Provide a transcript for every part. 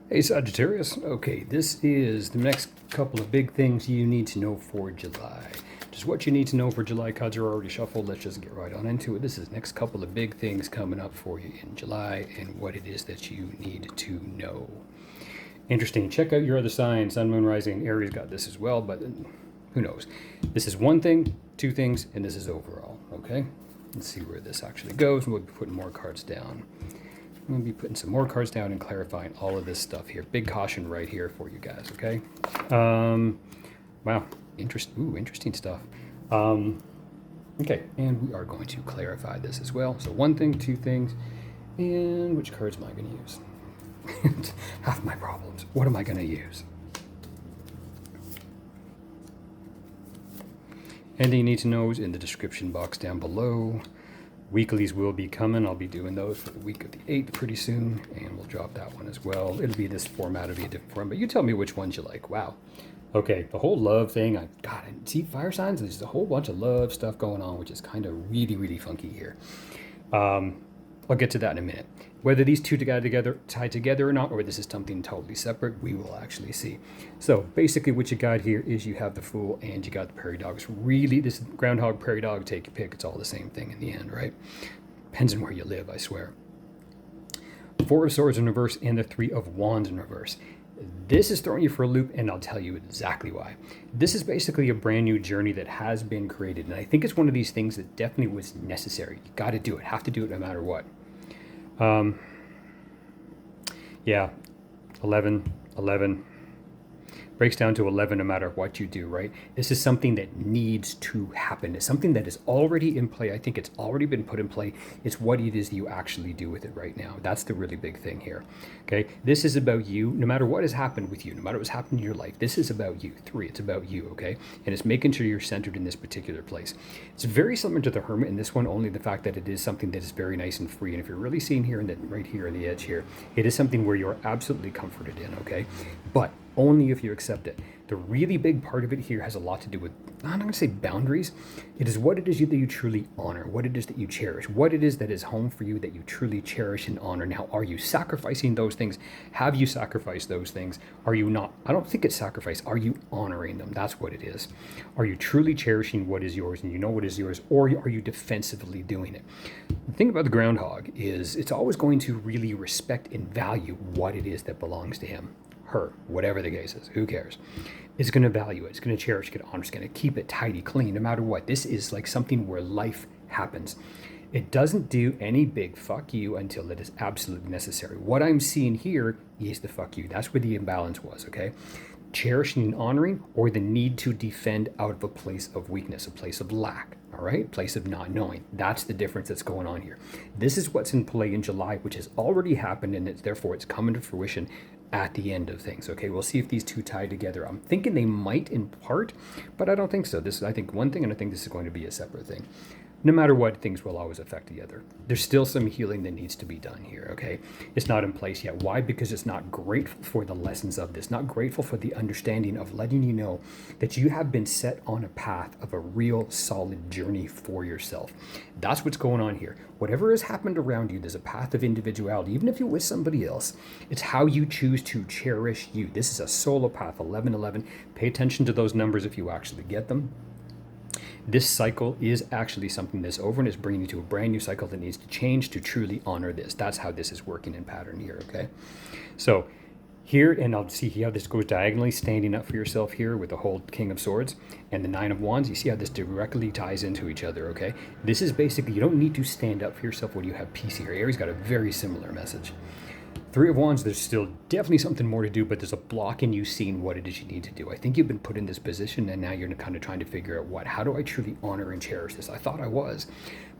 Hey Sagittarius, okay, this is the next couple of big things you need to know for July. Just what you need to know for July. Cards are already shuffled. Let's just get right on into it. This is the next couple of big things coming up for you in July and what it is that you need to know. Interesting. Check out your other signs. Sun, Moon, Rising, Aries got this as well, but who knows? This is one thing, two things, and this is overall, okay? Let's see where this actually goes. We'll be putting more cards down. I'm going to be putting some more cards down and clarifying all of this stuff here. Big caution right here for you guys, okay? Wow, interesting stuff. Okay, and we are going to clarify this as well. So one thing, two things, and which cards am I going to use? Half my problems. What am I going to use? Anything you need to know is in the description box down below. Weeklies will be coming. I'll be doing those for the week of the 8th pretty soon, and we'll drop that one as well. It'll be this format, it'll be a different form, but you tell me which ones you like. Wow. Okay, the whole love thing, I see fire signs, there's a whole bunch of love stuff going on, which is kind of really funky here. I'll get to that in a minute. Whether these two tie together or not, or this is something totally separate, we will actually see. So basically what you got here is you have the Fool and you got the Prairie Dogs. Really, this Groundhog, Prairie Dog, take your pick. It's all the same thing in the end, right? Depends on where you live, I swear. Four of Swords in reverse and the Three of Wands in reverse. This is throwing you for a loop, and I'll tell you exactly why. This is basically a brand new journey that has been created, and I think it's one of these things that definitely was necessary. You got to do it, have to do it no matter what. Yeah, 11 breaks down to 11 no matter what you do, right? This is something that needs to happen. It's something that is already in play. I think it's already been put in play. It's what it is that you actually do with it right now. That's the really big thing here, okay? This is about you, no matter what has happened with you, no matter what's happened in your life, this is about you. 3, it's about you, okay? And it's making sure you're centered in this particular place. It's very similar to the Hermit in this one, only the fact that it is something that is very nice and free. And if you're really seeing here, right here on the edge here, it is something where you're absolutely comforted in, okay? But only if you accept it. The really big part of it here has a lot to do with, I'm not going to say boundaries. It is what it is that you truly honor, what it is that you cherish, what it is that is home for you that you truly cherish and honor. Now, are you sacrificing those things? Have you sacrificed those things? Are you not? I don't think it's sacrifice. Are you honoring them? That's what it is. Are you truly cherishing what is yours and you know what is yours, or are you defensively doing it? The thing about the Groundhog is it's always going to really respect and value what it is that belongs to him. Her, whatever the case is, who cares? It's going to value it. It's going to cherish it, honor. It's going to keep it tidy, clean, no matter what. This is like something where life happens. It doesn't do any big fuck you until it is absolutely necessary. What I'm seeing here is the fuck you. That's where the imbalance was, okay? Cherishing and honoring, or the need to defend out of a place of weakness, a place of lack, all right? Place of not knowing. That's the difference that's going on here. This is what's in play in July, which has already happened, and therefore it's coming to fruition at the end of things, okay? We'll see if these two tie together. I'm thinking they might in part, but I don't think so. This is, I think, one thing, and I think this is going to be a separate thing. No matter what, things will always affect the other. There's still some healing that needs to be done here, okay? It's not in place yet. Why? Because it's not grateful for the lessons of this, not grateful for the understanding of letting you know that you have been set on a path of a real solid journey for yourself. That's what's going on here. Whatever has happened around you, there's a path of individuality. Even if you're with somebody else, it's how you choose to cherish you. This is a solo path, 1111. Pay attention to those numbers if you actually get them. This cycle is actually something that's over and is bringing you to a brand new cycle that needs to change to truly honor this. That's how this is working in pattern here, okay? So here, and I'll see how this goes diagonally, standing up for yourself here with the whole King of Swords and the Nine of Wands. You see how this directly ties into each other, okay? This is basically, you don't need to stand up for yourself when you have peace here. Aries got a very similar message. Three of Wands, there's still definitely something more to do, but there's a block in you seeing what it is you need to do. I think you've been put in this position, and now you're kind of trying to figure out how do I truly honor and cherish this? I thought I was,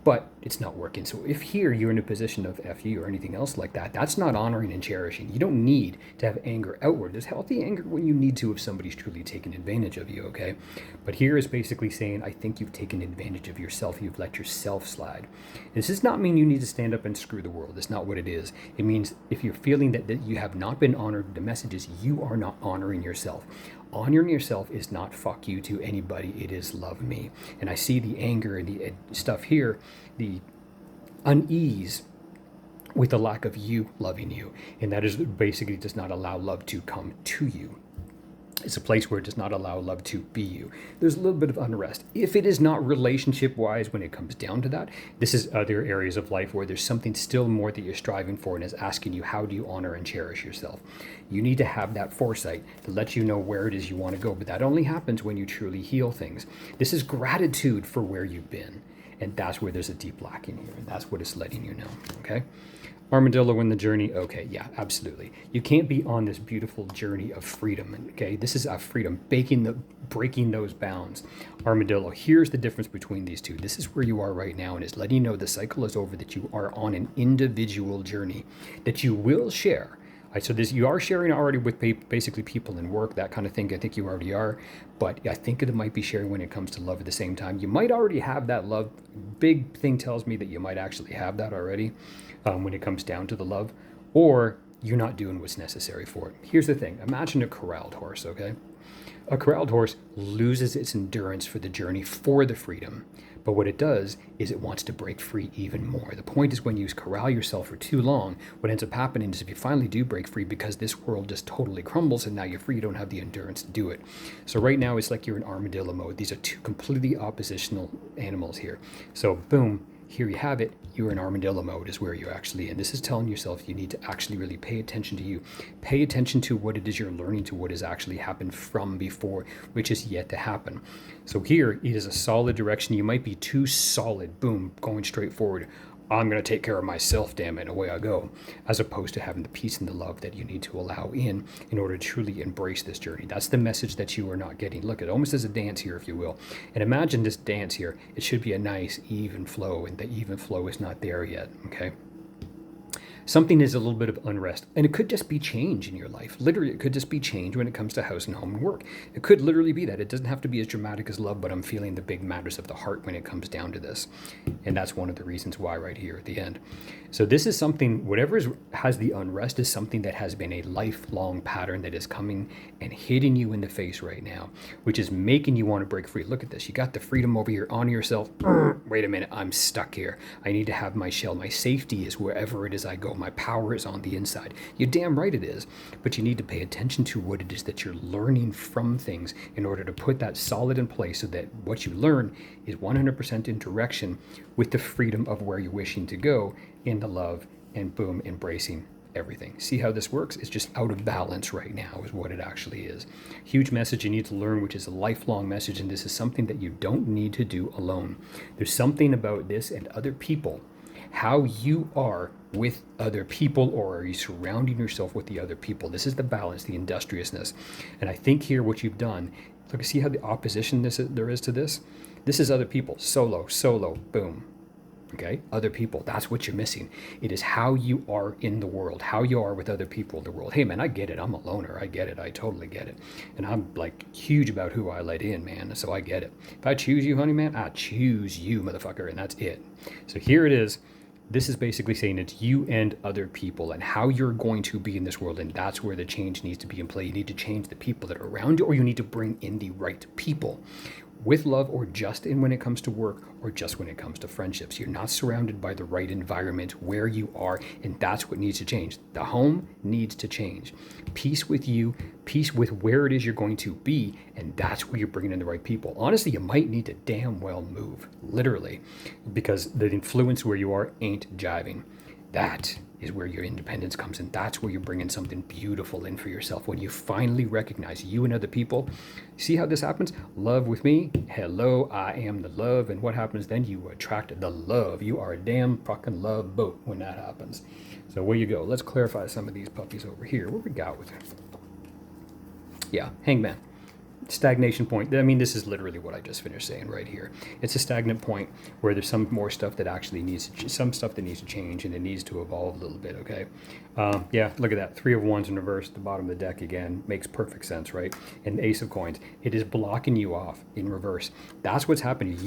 but it's not working. So if here you're in a position of FU or anything else like that, that's not honoring and cherishing. You don't need to have anger outward. There's healthy anger when you need to if somebody's truly taken advantage of you, okay? But here is basically saying, I think you've taken advantage of yourself. You've let yourself slide. This does not mean you need to stand up and screw the world. That's not what it is. It means if you're feeling that you have not been honored, the message is you are not honoring yourself. Honoring yourself is not fuck you to anybody. It is love me. And I see the anger and the stuff here, the unease with the lack of you loving you. And that is basically does not allow love to come to you. It's a place where it does not allow love to be you. There's a little bit of unrest. If it is not relationship-wise when it comes down to that, this is other areas of life where there's something still more that you're striving for and is asking you, how do you honor and cherish yourself? You need to have that foresight to let you know where it is you want to go. But that only happens when you truly heal things. This is gratitude for where you've been. And that's where there's a deep lacking here. And that's what it's letting you know, okay? Armadillo in the journey. Okay, yeah, absolutely. You can't be on this beautiful journey of freedom. Okay, this is a freedom, breaking those bounds. Armadillo. Here's the difference between these two. This is where you are right now, and it's letting you know the cycle is over. That you are on an individual journey that you will share. So you are sharing already with basically people in work, that kind of thing. I think you already are, but I think it might be sharing when it comes to love at the same time. You might already have that love. Big thing tells me that you might actually have that already when it comes down to the love, or you're not doing what's necessary for it. Here's the thing. Imagine a corralled horse, okay? A corralled horse loses its endurance for the journey for the freedom. But what it does is it wants to break free even more. The point is when you corral yourself for too long, what ends up happening is if you finally do break free, because this world just totally crumbles and now you're free, you don't have the endurance to do it. So right now it's like you're in armadillo mode. These are two completely oppositional animals here. So boom, here you have it. You're in armadillo mode is where you're actually in. This is telling yourself you need to actually really pay attention to you. Pay attention to what it is you're learning, to what has actually happened from before, which is yet to happen. So here it is a solid direction. You might be too solid, boom, going straight forward. I'm going to take care of myself, damn it, away I go, as opposed to having the peace and the love that you need to allow in order to truly embrace this journey. That's the message that you are not getting. Look, it almost as a dance here, if you will. And imagine this dance here. It should be a nice, even flow, and the even flow is not there yet, okay? Something is a little bit of unrest, and it could just be change in your life. Literally, it could just be change when it comes to house and home and work. It could literally be that. It doesn't have to be as dramatic as love, but I'm feeling the big matters of the heart when it comes down to this. And that's one of the reasons why right here at the end. So this is something, whatever has the unrest is something that has been a lifelong pattern that is coming and hitting you in the face right now, which is making you want to break free. Look at this. You got the freedom over here on yourself. Wait a minute. I'm stuck here. I need to have my shell. My safety is wherever it is I go. My power is on the inside. You're damn right it is. But you need to pay attention to what it is that you're learning from things in order to put that solid in place so that what you learn is 100% in direction with the freedom of where you're wishing to go in the love and boom, embracing everything. See how this works? It's just out of balance right now is what it actually is. Huge message you need to learn, which is a lifelong message. And this is something that you don't need to do alone. There's something about this and other people, how you are with other people, or are you surrounding yourself with the other people? This is the balance, the industriousness. And I think here what you've done, look, see how the opposition there is to this? This is other people, solo, boom. Okay, other people, that's what you're missing. It is how you are in the world, how you are with other people in the world. Hey man, I get it, I'm a loner, I get it, I totally get it. And I'm like huge about who I let in, man, so I get it. If I choose you, honey man, I choose you, motherfucker, and that's it. So here it is. This is basically saying it's you and other people and how you're going to be in this world. And that's where the change needs to be in play. You need to change the people that are around you, or you need to bring in the right people with love, or just in when it comes to work, or just when it comes to friendships. You're not surrounded by the right environment where you are, and that's what needs to change. The home needs to change. Peace with you, peace with where it is you're going to be, and that's where you're bringing in the right people. Honestly, you might need to damn well move, literally, because the influence where you are ain't jiving. That is where your independence comes in. That's where you're bringing something beautiful in for yourself. When you finally recognize you and other people, see how this happens? Love with me. Hello, I am the love. And what happens then? You attract the love. You are a damn fucking love boat when that happens. So where you go? Let's clarify some of these puppies over here. What we got with it? Yeah, hangman. Stagnation point. I mean, this is literally what I just finished saying right here. It's a stagnant point where there's some more stuff that actually needs to, some stuff that needs to change, and it needs to evolve a little bit. Okay. Yeah, look at that. 3 of Wands in reverse at the bottom of the deck again. Makes perfect sense, right? And Ace of Coins. It is blocking you off in reverse. That's what's happening.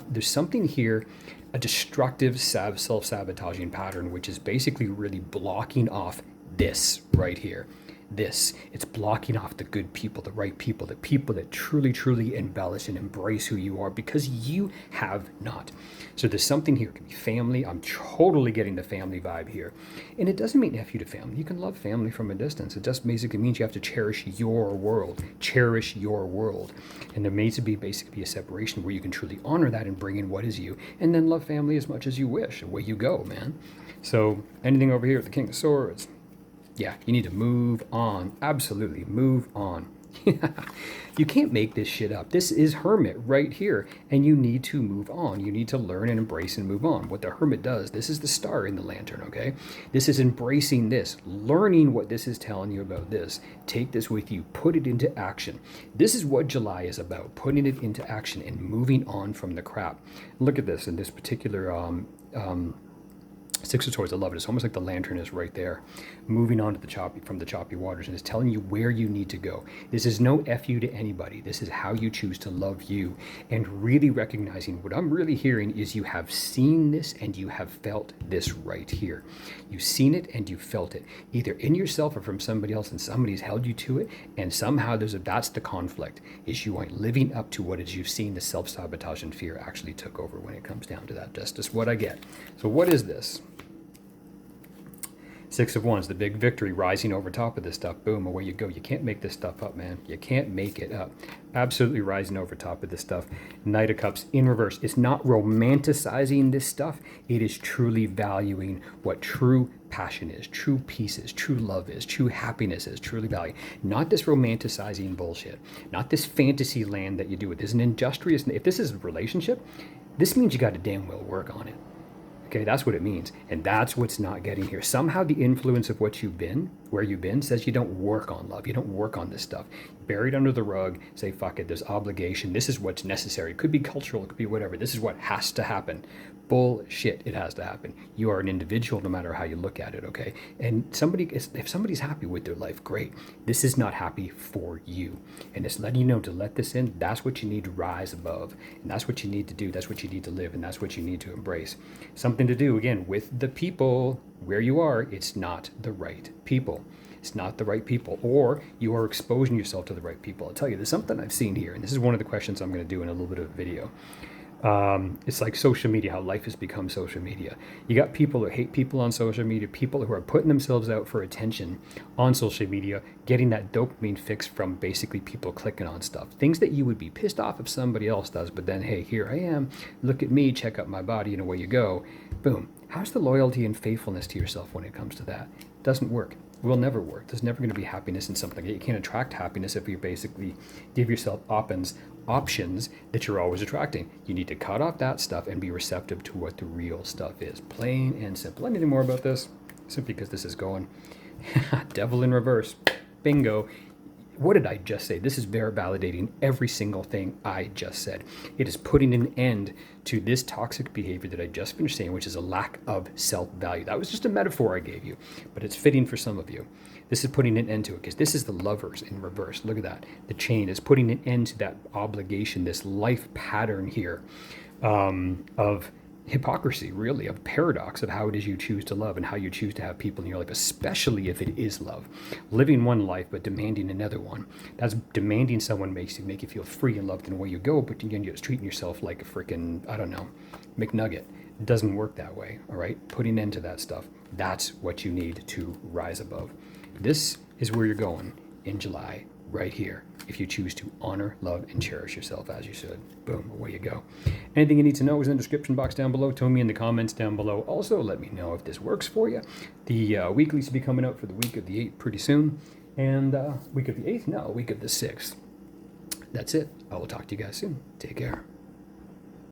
There's something here, a destructive self-sabotaging pattern, which is basically really blocking off this right here. this. It's blocking off the good people, the right people, the people that truly, truly embellish and embrace who you are, because you have not. So there's something here. It can be family. I'm totally getting the family vibe here. And it doesn't mean F you to family. You can love family from a distance. It just basically means you have to cherish your world. Cherish your world. And there needs to be basically a separation where you can truly honor that and bring in what is you, and then love family as much as you wish. Away you go, man. So anything over here with the King of Swords, yeah, you need to move on. Absolutely, move on. You can't make this shit up. This is Hermit right here, and you need to move on. You need to learn and embrace and move on. What the Hermit does, this is the star in the lantern, okay? This is embracing this, learning what this is telling you about this. Take this with you, put it into action. This is what July is about, putting it into action and moving on from the crap. Look at this in this particular Six of Swords. I love it. It's almost like the lantern is right there, moving on to the choppy waters, and it's telling you where you need to go. This is no F you to anybody. This is how you choose to love you, and really recognizing what I'm really hearing is you have seen this and you have felt this right here. You've seen it and you felt it, either in yourself or from somebody else, and somebody's held you to it, and somehow that's the conflict, is you aren't living up to what it is you've seen. The self-sabotage and fear actually took over when it comes down to that. Just is what I get. So what is this? Six of Wands, the big victory, rising over top of this stuff. Boom, away you go. You can't make this stuff up, man. You can't make it up. Absolutely rising over top of this stuff. Knight of Cups in reverse. It's not romanticizing this stuff. It is truly valuing what true passion is, true peace is, true love is, true happiness is, truly valuing. Not this romanticizing bullshit. Not this fantasy land that you do. It is an industrious, if this is a relationship, this means you got to damn well work on it. Okay, that's what it means. And that's what's not getting here. Somehow the influence of what you've been, where you've been, says you don't work on love. You don't work on this stuff. Buried under the rug, say, fuck it, there's obligation. This is what's necessary. It could be cultural, it could be whatever. This is what has to happen. Bullshit, it has to happen. You are an individual no matter how you look at it, okay? And if somebody's happy with their life, great. This is not happy for you. And it's letting you know to let this in. That's what you need to rise above. And that's what you need to do. That's what you need to live. And that's what you need to embrace. Something to do, again, with the people where you are. It's not the right people. It's not the right people, or you are exposing yourself to the right people. I'll tell you, there's something I've seen here, and this is one of the questions I'm going to do in a little bit of a video. It's like social media, how life has become social media. You got people who hate people on social media, people who are putting themselves out for attention on social media, getting that dopamine fix from basically people clicking on stuff. Things that you would be pissed off if somebody else does, but then, hey, here I am, look at me, check out my body, and away you go. Boom. How's the loyalty and faithfulness to yourself when it comes to that? It doesn't work. It will never work. There's never going to be happiness in something. You can't attract happiness if you basically give yourself options that you're always attracting. You need to cut off that stuff and be receptive to what the real stuff is. Plain and simple. Anything more about this? Simply because this is going devil in reverse. Bingo. What did I just say? This is very validating every single thing I just said. It is putting an end to this toxic behavior that I just finished saying, which is a lack of self-value. That was just a metaphor I gave you, but it's fitting for some of you. This is putting an end to it, because this is the Lovers in reverse. Look at that. The chain is putting an end to that obligation, this life pattern here of hypocrisy, really, of paradox of how it is you choose to love and how you choose to have people in your life, especially if it is love. Living one life but demanding another one. That's demanding someone make you feel free and loved in the way you go, but you're just treating yourself like a freaking, I don't know, McNugget. It doesn't work that way, all right? Putting into that stuff. That's what you need to rise above. This is where you're going in July, right here, if you choose to honor, love, and cherish yourself as you should. Boom, away you go. Anything you need to know is in the description box down below. Tell me in the comments down below. Also, let me know if this works for you. The weeklies will be coming out for the week of the 8th pretty soon. And week of the 8th? No, week of the 6th. That's it. I will talk to you guys soon. Take care.